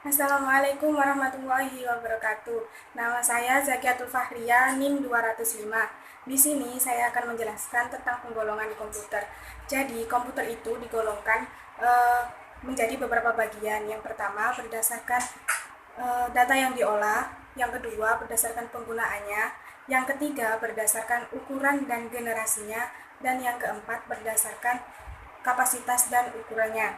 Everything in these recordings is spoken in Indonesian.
Assalamualaikum warahmatullahi wabarakatuh. Nama saya Zakiatul Fahria, NIM 205. Di sini saya akan menjelaskan tentang penggolongan komputer. Jadi, komputer itu digolongkan menjadi beberapa bagian. Yang pertama berdasarkan data yang diolah, yang kedua berdasarkan penggunaannya, yang ketiga berdasarkan ukuran dan generasinya, dan yang keempat berdasarkan kapasitas dan ukurannya.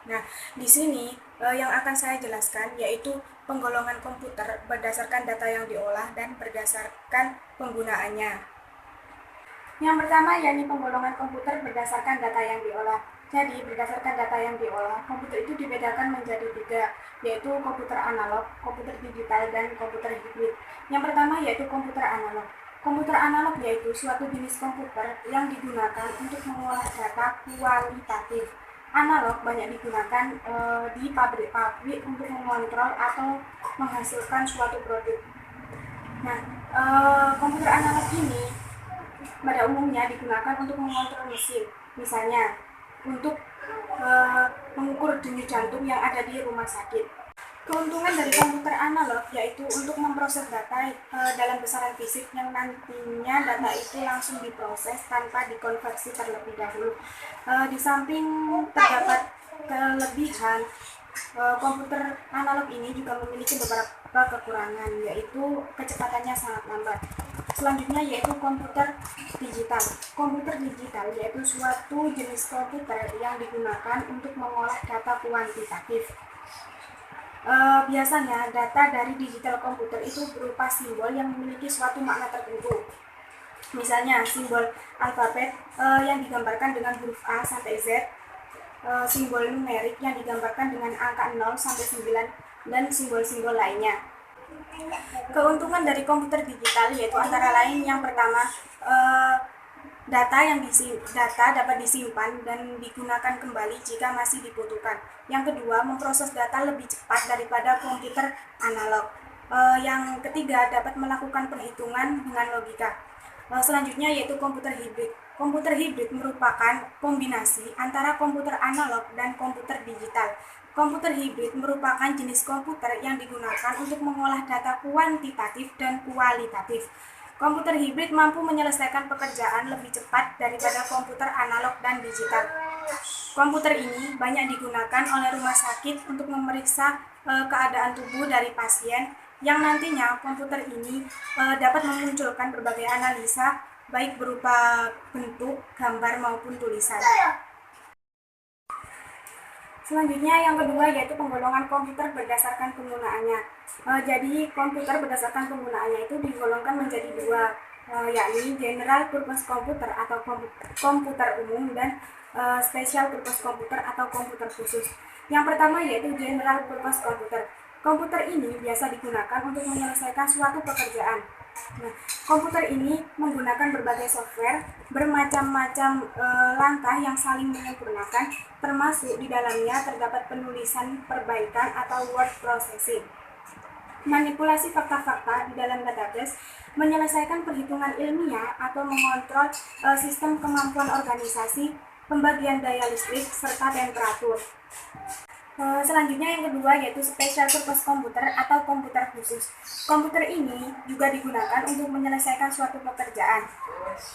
Nah, di sini yang akan saya jelaskan yaitu penggolongan komputer berdasarkan data yang diolah dan berdasarkan penggunaannya. Yang pertama yakni penggolongan komputer berdasarkan data yang diolah. Jadi, berdasarkan data yang diolah, komputer itu dibedakan menjadi tiga, yaitu komputer analog, komputer digital, dan komputer hibrid. Yang pertama yaitu komputer analog. Komputer analog yaitu suatu jenis komputer yang digunakan untuk mengolah data kualitatif. Analog banyak digunakan di pabrik-pabrik untuk mengontrol atau menghasilkan suatu produk. Nah, komputer analog ini pada umumnya digunakan untuk mengontrol mesin, misalnya untuk mengukur denyut jantung yang ada di rumah sakit. Keuntungan dari komputer analog yaitu untuk memproses data dalam besaran fisik yang nantinya data itu langsung diproses tanpa dikonversi terlebih dahulu. Di samping terdapat kelebihan, komputer analog ini juga memiliki beberapa kekurangan, yaitu kecepatannya sangat lambat. Selanjutnya yaitu komputer digital. Komputer digital yaitu suatu jenis komputer yang digunakan untuk mengolah data kuantitatif. Biasanya data dari digital komputer itu berupa simbol yang memiliki suatu makna tertentu. Misalnya simbol alfabet yang digambarkan dengan huruf A sampai Z, simbol numerik yang digambarkan dengan angka 0 sampai 9, dan simbol-simbol lainnya. Keuntungan dari komputer digital yaitu antara lain yang pertama, data dapat disimpan dan digunakan kembali jika masih dibutuhkan. Yang kedua, memproses data lebih cepat daripada komputer analog. Yang ketiga, dapat melakukan perhitungan dengan logika. Selanjutnya yaitu komputer hibrid. Komputer hibrid merupakan kombinasi antara komputer analog dan komputer digital. Komputer hibrid merupakan jenis komputer yang digunakan untuk mengolah data kuantitatif dan kualitatif. Komputer hibrid mampu menyelesaikan pekerjaan lebih cepat daripada komputer analog dan digital. Komputer ini banyak digunakan oleh rumah sakit untuk memeriksa keadaan tubuh dari pasien, yang nantinya komputer ini dapat memunculkan berbagai analisa, baik berupa bentuk, gambar, maupun tulisan. Selanjutnya yang kedua yaitu penggolongan komputer berdasarkan penggunaannya. Jadi komputer berdasarkan penggunaannya itu digolongkan menjadi dua, yakni general purpose computer atau komputer umum, dan special purpose computer atau komputer khusus. Yang pertama yaitu general purpose computer. Komputer ini biasa digunakan untuk menyelesaikan suatu pekerjaan. Nah, komputer ini menggunakan berbagai software bermacam-macam langkah yang saling menyempurnakan, termasuk di dalamnya terdapat penulisan perbaikan atau word processing, manipulasi fakta-fakta di dalam database, menyelesaikan perhitungan ilmiah atau mengontrol sistem kemampuan organisasi, pembagian daya listrik, serta temperatur. Selanjutnya yang kedua yaitu special purpose computer atau komputer khusus. Komputer ini juga digunakan untuk menyelesaikan suatu pekerjaan.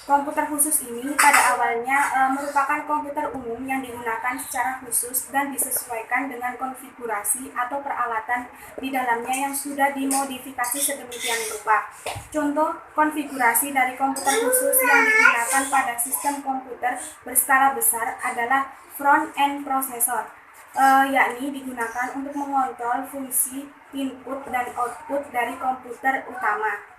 Komputer khusus ini pada awalnya merupakan komputer umum yang digunakan secara khusus dan disesuaikan dengan konfigurasi atau peralatan di dalamnya yang sudah dimodifikasi sedemikian rupa. Contoh konfigurasi dari komputer khusus yang digunakan pada sistem komputer berskala besar adalah front-end processor, yakni digunakan untuk mengontrol fungsi input dan output dari komputer utama.